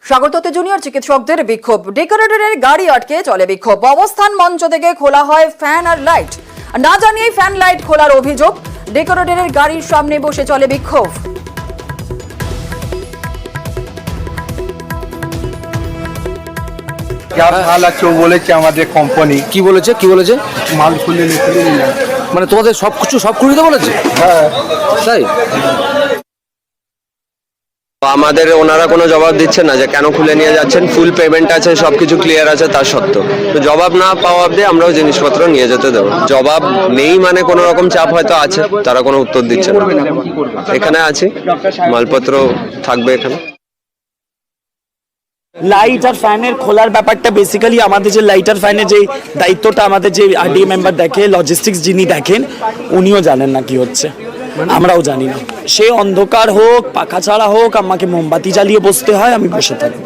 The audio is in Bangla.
স্বাগততে জুনিয়র চিকিৎসকদের বিক্ষোভ, ডেকোরেটরের গাড়ি আটকে চলে বিক্ষোভ। অবস্থান মঞ্চ থেকে খোলা হয় ফ্যান আর লাইট, না জানিয়েই ফ্যান লাইট খোলার অভিযোগ। ডেকোরেটরের গাড়ির সামনে বসে চলে বিক্ষোভ। মাল আছে ও বলেছে আমাদের কোম্পানি কি বলেছে মাল খুলে নিলাম। মানে তোমাদের সবকিছু সব করে দিতে বলেছে? হ্যাঁ তাই আমাদের ওনারা কোনো জবাব দিচ্ছেন না যে কেন খুলে নিয়ে যাচ্ছেন। ফুল পেমেন্ট আছে, সবকিছু ক্লিয়ার আছে, তার সত্ত্বেও তো জবাব না পাওয়া অবধি আমরাও জিনিসপত্র নিয়ে যেতে দেবো। জবাব নেই মানে কোনো রকম চাপ হয়তো আছে, তারা কোনো উত্তর দিচ্ছে না। এখানে আছি, মালপত্র থাকবে এখানে। লাইট আর ফ্যানের খোলার ব্যাপারটা বেসিক্যালি আমাদের যে লাইট আর ফ্যানের যে দায়িত্বটা আমাদের যে আরডিএ মেম্বার দেখে, লজিস্টিক্স যিনি দেখেন, উনিও জানেন না কি হচ্ছে, আমরাও জানি না। সে অন্ধকার হোক, পাখা ছাড়া হোক, আমাকে মোমবাতি জ্বালিয়ে বসতে হয়, আমি বসে থাকি।